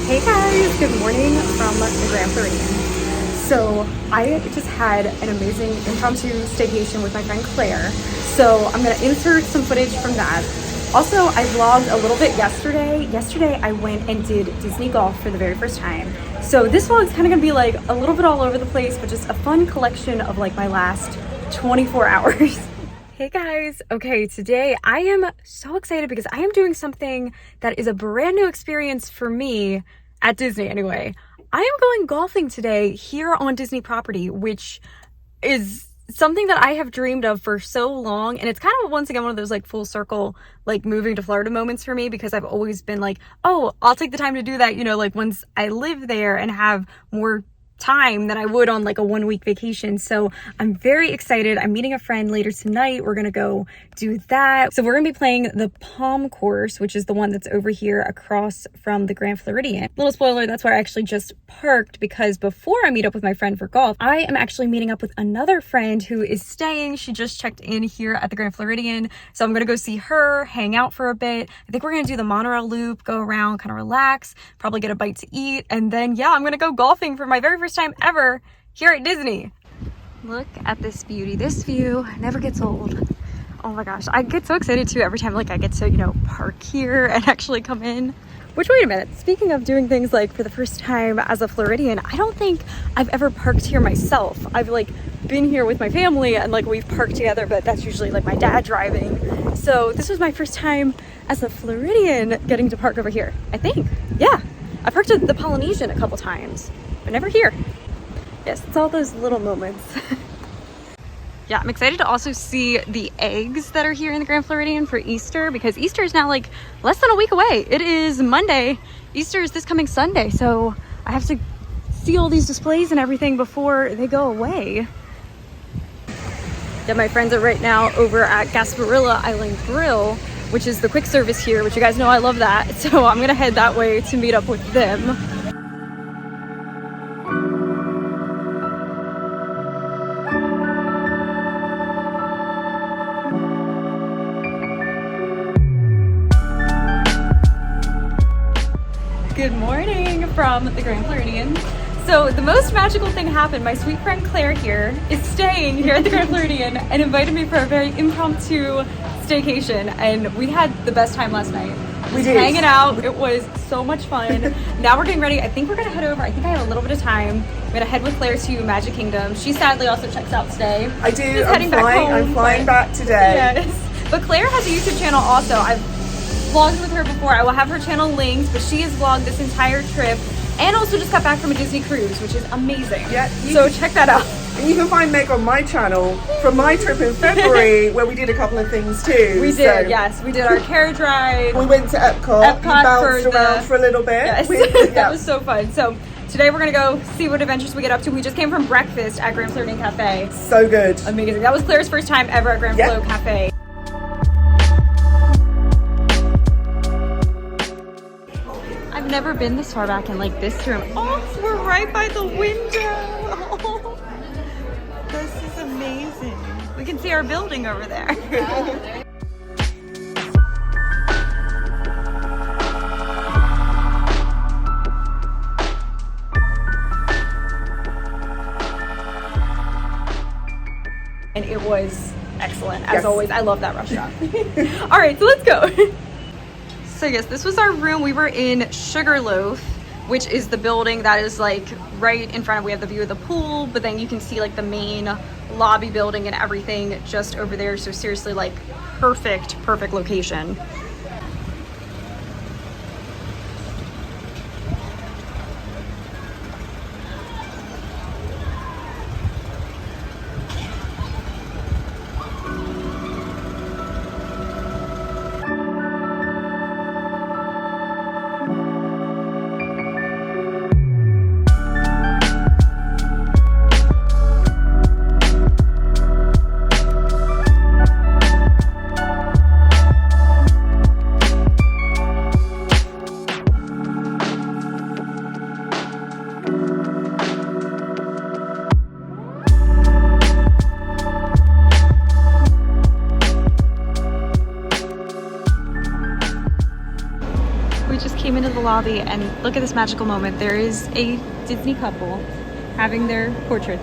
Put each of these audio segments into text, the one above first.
Hey guys, good morning from the Grand Floridian. So I just had an amazing impromptu staycation with my friend Claire. So I'm gonna insert some footage from that. Also, I vlogged a little bit yesterday. Yesterday I went and did Disney golf for the very first time. So this vlog is kind of gonna be like a little bit all over the place, but just a fun collection of like my last 24 hours. Hey guys, okay, today I am so excited because I am doing something that is a brand new experience for me at Disney anyway. I am going golfing today here on Disney property, which is something that I have dreamed of for so long, and it's kind of once again one of those like full circle like moving to Florida moments for me, because I've always been like, oh, I'll take the time to do that, you know, like once I live there and have more time than I would on like a 1 week vacation. So I'm very excited. I'm meeting a friend later tonight. We're gonna go do that. So we're gonna be playing the Palm course, which is the one that's over here across from the Grand Floridian. Little spoiler, that's where I actually just parked, because before I meet up with my friend for golf, I am actually meeting up with another friend who is staying. She just checked in here at the Grand Floridian. So I'm gonna go see her, hang out for a bit. I think we're gonna do the monorail loop, go around, kind of relax, probably get a bite to eat, and then yeah, I'm gonna go golfing for my very first time ever here at Disney. Look at this beauty. This view never gets old. Oh my gosh, I get so excited too every time like I get to, you know, park here and actually come in. Which, wait a minute, speaking of doing things like for the first time as a Floridian, I don't think I've ever parked here myself. I've like been here with my family and like we've parked together, but that's usually like my dad driving. So this was my first time as a Floridian getting to park over here, I think. Yeah, I parked at the Polynesian a couple times, but never here. Yes, it's all those little moments. Yeah, I'm excited to also see the eggs that are here in the Grand Floridian for Easter, because Easter is now like less than a week away. It is Monday. Easter is this coming Sunday, so I have to see all these displays and everything before they go away. Yeah, my friends are right now over at Gasparilla Island Grill, which is the quick service here, which you guys know I love that. So I'm gonna head that way to meet up with them. Good morning from the Grand Floridian. So the most magical thing happened. My sweet friend Claire here is staying here at the Grand Floridian and invited me for a very impromptu staycation, and we had the best time last night. We did. Hanging out. It was so much fun. Now we're getting ready. I think we're gonna head over. I think I have a little bit of time. I'm gonna head with Claire to Magic Kingdom. She sadly also checks out today. I do. She's heading back home, I'm flying back today. Yes. But Claire has a YouTube channel also. I've vlogged with her before. I will have her channel linked, but she has vlogged this entire trip and also just got back from a Disney cruise, which is amazing. Yeah. So check that out. And you can find Meg on my channel from my trip in February, where we did a couple of things too. We did, yes. We did our carriage ride. We went to Epcot. We bounced around for a little bit. Yes. That was so fun. So today we're gonna go see what adventures we get up to. We just came from breakfast at Grand Floridian Cafe. So good. Amazing. That was Claire's first time ever at Grand Flo Cafe. I've never been this far back in like this room. Oh, we're right by the window. Oh, this is amazing. We can see our building over there. And it was excellent, as always. I love that restaurant. All right, so let's go. So yes, this was our room. We were in Sugarloaf, which is the building that is like right in front of, we have the view of the pool, but then you can see like the main lobby building and everything just over there. So seriously, like perfect location. lobby and look at this magical moment. There is a Disney couple having their portraits.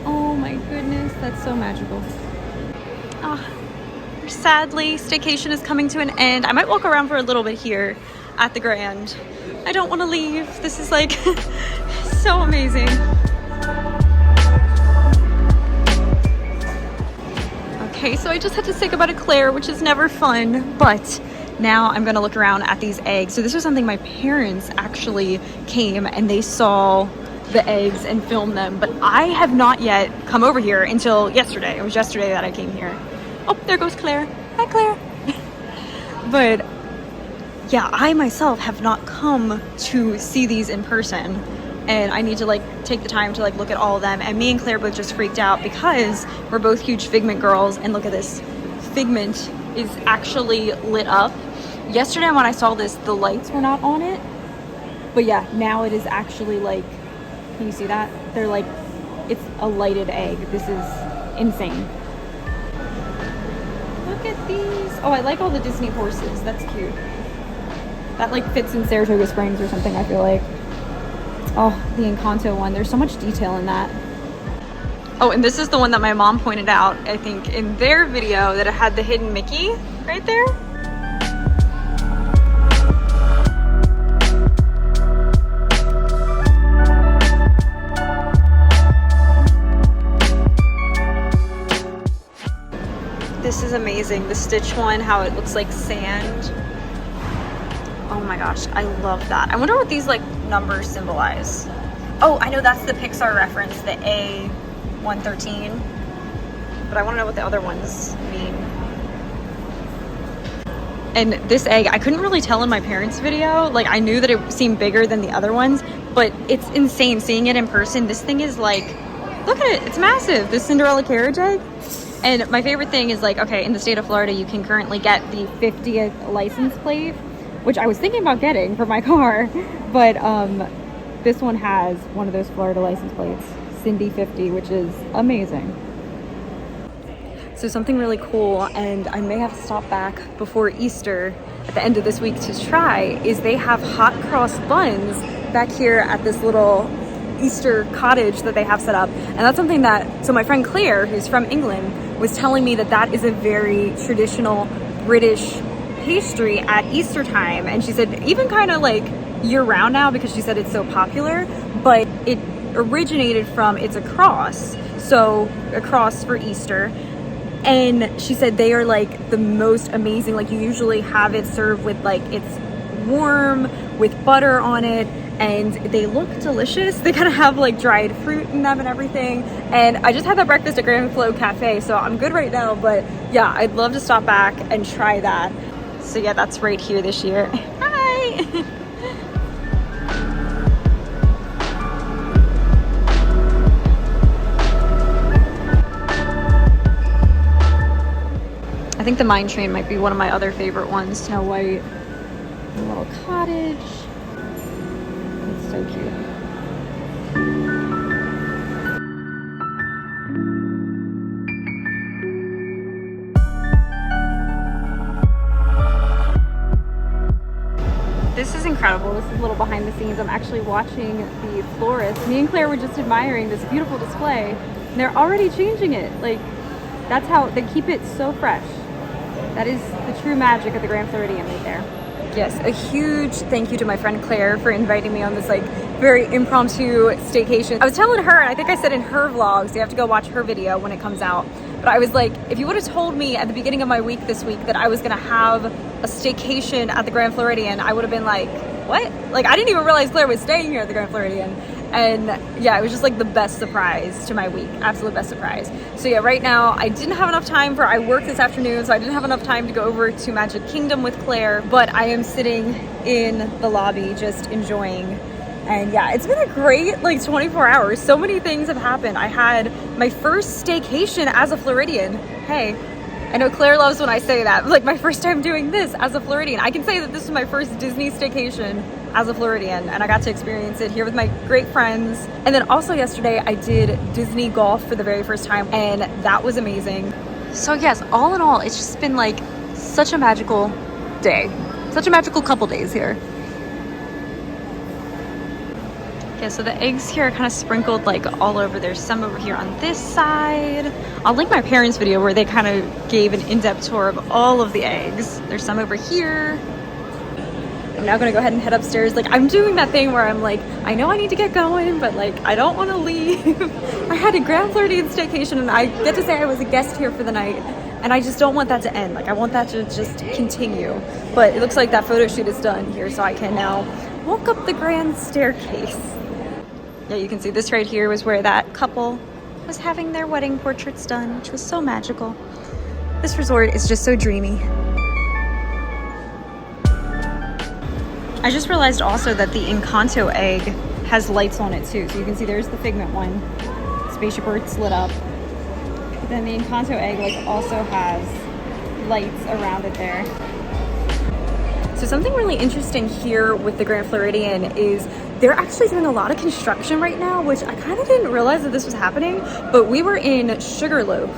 Oh my goodness, that's so magical. Sadly, staycation is coming to an end. I might walk around for a little bit here at the Grand. I don't want to leave. This is like so amazing. Okay, so I just had to say goodbye to Claire, which is never fun, but now I'm gonna look around at these eggs. So this was something my parents actually came and they saw the eggs and filmed them, but I have not yet come over here until yesterday. It was yesterday that I came here. Oh, there goes Claire. Hi, Claire. But yeah, I myself have not come to see these in person, and I need to like take the time to like look at all of them. And me and Claire both just freaked out because we're both huge Figment girls, and look at this. Figment is actually lit up. Yesterday when I saw this, the lights were not on it, but yeah, now it is actually like, can you see that? They're like, it's a lighted egg. This is insane. Look at these. Oh, I like all the Disney horses. That's cute. That like fits in Saratoga Springs or something, I feel like. Oh, the Encanto one. There's so much detail in that. Oh, and this is the one that my mom pointed out, I think, in their video, that it had the hidden Mickey right there. This is amazing. The Stitch one, how it looks like sand. Oh my gosh, I love that. I wonder what these like numbers symbolize. Oh, I know that's the Pixar reference, the A113. But I want to know what the other ones mean. And this egg, I couldn't really tell in my parents' video. Like, I knew that it seemed bigger than the other ones, but it's insane seeing it in person. This thing is like, look at it, it's massive. This Cinderella carriage egg. And my favorite thing is like, okay, in the state of Florida, you can currently get the 50th license plate, which I was thinking about getting for my car, but this one has one of those Florida license plates, Cindy 50, which is amazing. So something really cool, and I may have to stop back before Easter at the end of this week to try, is they have hot cross buns back here at this little Easter cottage that they have set up. And that's something that, so my friend Claire, who's from England, was telling me that that is a very traditional British pastry at Easter time. And she said even kind of like year round now, because she said it's so popular, but it originated from, it's a cross, so a cross for Easter. And she said they are like the most amazing, like you usually have it served with like, it's warm with butter on it, and they look delicious. They kind of have like dried fruit in them and everything. And I just had that breakfast at Grand Flow Cafe, so I'm good right now, but yeah, I'd love to stop back and try that. So yeah, that's right here this year. Hi! I think the mine train might be one of my other favorite ones. Snow White, a little cottage. It's so cute. This is incredible. This is a little behind the scenes. I'm actually watching the florist. Me and Claire were just admiring this beautiful display, and they're already changing it. Like, that's how they keep it so fresh. That is the true magic of the Grand Floridian right there. Yes, a huge thank you to my friend Claire for inviting me on this like very impromptu staycation. I was telling her, and I think I said in her vlog, so you have to go watch her video when it comes out, but I was like, if you would have told me at the beginning of my week this week that I was gonna have a staycation at the Grand Floridian, I would have been like, what? Like, I didn't even realize Claire was staying here at the Grand Floridian. And yeah, it was just like the best surprise to my week. Absolute best surprise. So yeah, right now I didn't have enough time I worked this afternoon, so I didn't have enough time to go over to Magic Kingdom with Claire, but I am sitting in the lobby just enjoying. And yeah, it's been a great like 24 hours. So many things have happened. I had my first staycation as a Floridian. Hey, I know Claire loves when I say that, but like my first time doing this as a Floridian. I can say that this is my first Disney staycation as a Floridian, and I got to experience it here with my great friends. And then also yesterday I did Disney golf for the very first time, and that was amazing. So yes, all in all, it's just been like such a magical day such a magical couple days here. Yeah, so the eggs here are kind of sprinkled like all over. There's some over here on this side. I'll link my parents' video where they kind of gave an in-depth tour of all of the eggs. There's some over here. I'm now gonna go ahead and head upstairs. Like, I'm doing that thing where I'm like, I know I need to get going, but like, I don't want to leave. I had a Grand Floridian staycation and I get to say I was a guest here for the night, and I just don't want that to end. Like, I want that to just continue. But it looks like that photo shoot is done here, so I can now walk up the grand staircase. Yeah, you can see this right here was where that couple was having their wedding portraits done, which was so magical. This resort is just so dreamy. I just realized also that the Encanto egg has lights on it too. So you can see there's the Figment one. Spaceship Earth's lit up. But then the Encanto egg like also has lights around it there. So something really interesting here with the Grand Floridian is they're actually doing a lot of construction right now, which I kind of didn't realize that this was happening, but we were in Sugarloaf,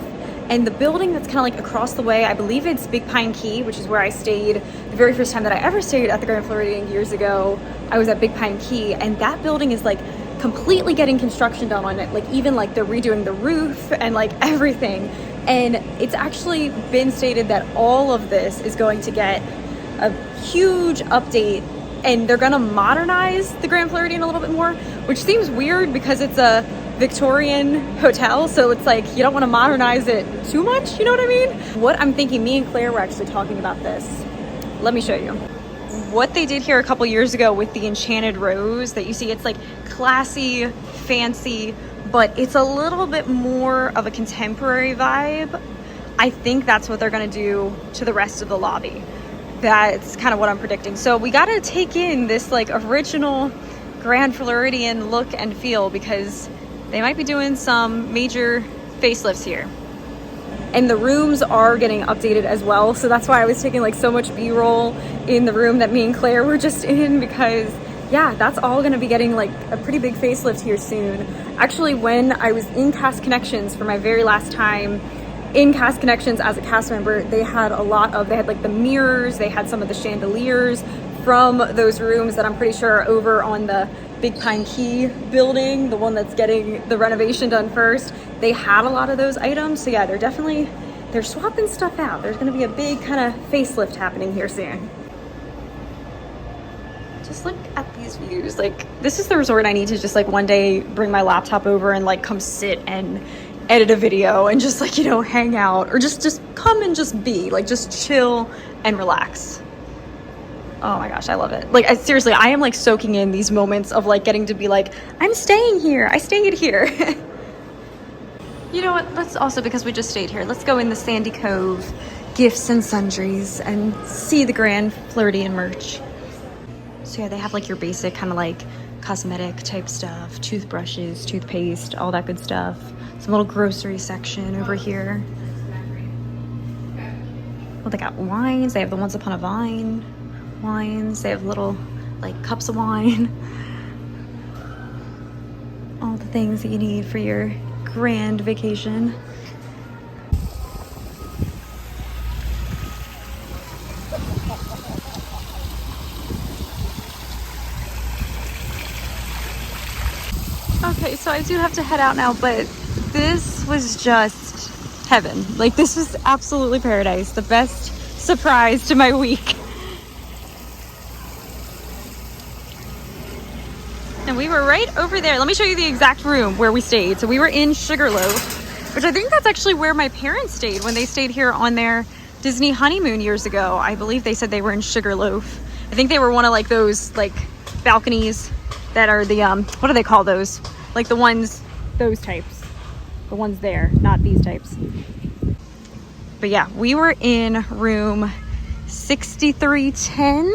and the building that's kind of like across the way, I believe it's Big Pine Key, which is where I stayed the very first time that I ever stayed at the Grand Floridian years ago. I was at Big Pine Key, and that building is like completely getting construction done on it. Like, even like they're redoing the roof and like everything. And it's actually been stated that all of this is going to get a huge update, and they're gonna modernize the Grand Floridian a little bit more, which seems weird because it's a Victorian hotel, so it's like you don't want to modernize it too much, you know what I mean? What I'm thinking, me and Claire were actually talking about this. Let me show you. What they did here a couple years ago with the Enchanted Rose that you see, it's like classy, fancy, but it's a little bit more of a contemporary vibe. I think that's what they're gonna do to the rest of the lobby. That's kind of what I'm predicting. So we got to take in this like original Grand Floridian look and feel, because they might be doing some major facelifts here. And the rooms are getting updated as well. So that's why I was taking like so much B-roll in the room that me and Claire were just in, because yeah, that's all going to be getting like a pretty big facelift here soon. Actually, when I was in Cast Connections for my very last time in Cast Connections as a cast member, they had like the mirrors, they had some of the chandeliers from those rooms that I'm pretty sure are over on the Big Pine Key building, the one that's getting the renovation done first. They had a lot of those items. So yeah, they're swapping stuff out. There's gonna be a big kind of facelift happening here soon. Just look at these views. Like, this is the resort I need to just like one day bring my laptop over and like come sit and edit a video and just like, you know, hang out, or just come and just be like, just chill and relax. Oh my gosh, I love it. Like, seriously, I am like soaking in these moments of like getting to be like, I'm staying here, I stayed here. You know what, let's also, because we just stayed here, let's go in the Sandy Cove gifts and sundries and see the Grand Floridian merch. So yeah, they have like your basic kind of like cosmetic type stuff, toothbrushes, toothpaste, all that good stuff. Some little grocery section over here. Well, they got wines. They have the Once Upon a Vine wines. They have little like cups of wine. All the things that you need for your grand vacation. Okay, so I do have to head out now, but this was just heaven. Like, this was absolutely paradise. The best surprise to my week. And we were right over there. Let me show you the exact room where we stayed. So we were in Sugarloaf, which I think that's actually where my parents stayed when they stayed here on their Disney honeymoon years ago. I believe they said they were in Sugarloaf. I think they were one of like those like balconies that are the, what do they call those? Like the ones, those types. The ones there, not these types. But yeah, we were in room 6310,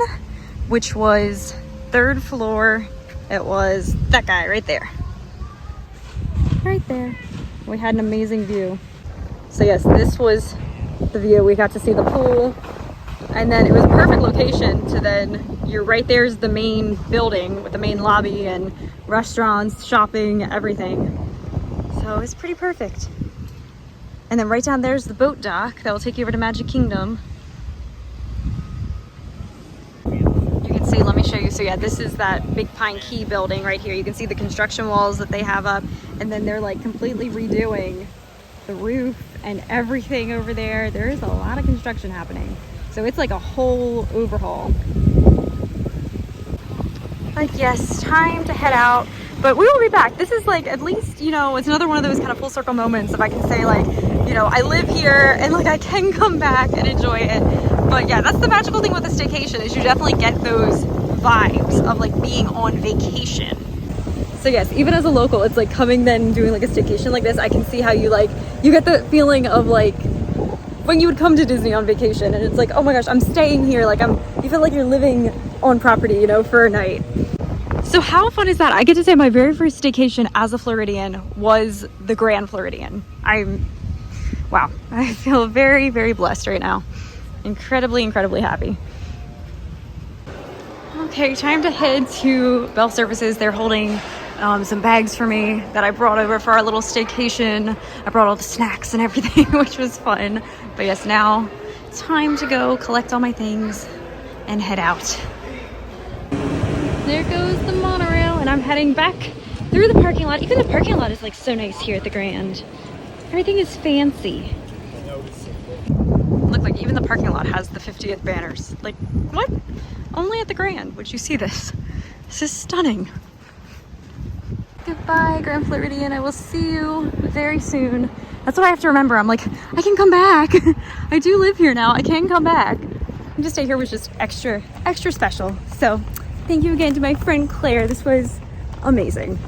which was 3rd floor. It was that guy right there. Right there. We had an amazing view. So yes, this was the view. We got to see the pool. And then it was a perfect location to then, you're right there's the main building with the main lobby and restaurants, shopping, everything. So it's pretty perfect. And then right down there's the boat dock that will take you over to Magic Kingdom. let me show you. So yeah, this is that Big Pine Key building right here. You can see the construction walls that they have up, and then they're like completely redoing the roof and everything over there. There is a lot of construction happening. So it's like a whole overhaul. Like, yes, time to head out, but we will be back. This is like, at least, you know, it's another one of those kind of full circle moments, if I can say, like, you know, I live here and like I can come back and enjoy it. But yeah, that's the magical thing with a staycation, is you definitely get those vibes of like being on vacation. So yes, even as a local, it's like coming then doing like a staycation like this, I can see how you like, you get the feeling of like when you would come to Disney on vacation and it's like, oh my gosh, I'm staying here. Like you feel like you're living on property, you know, for a night. So how fun is that? I get to say my very first staycation as a Floridian was the Grand Floridian. Wow, I feel very, very blessed right now. Incredibly, incredibly happy. Okay, time to head to Bell Services. They're holding some bags for me that I brought over for our little staycation. I brought all the snacks and everything, which was fun. But yes, now it's time to go collect all my things and head out. There goes the monorail, and I'm heading back through the parking lot. Even the parking lot is like so nice here at the Grand. Everything is fancy. Look, like even the parking lot has the 50th banners. Like, what? Only at the Grand would you see this. This is stunning. Goodbye, Grand Floridian. I will see you very soon. That's what I have to remember. I'm like, I can come back. I do live here now. I can come back. And to stay here was just extra special. So thank you again to my friend Claire. This was amazing.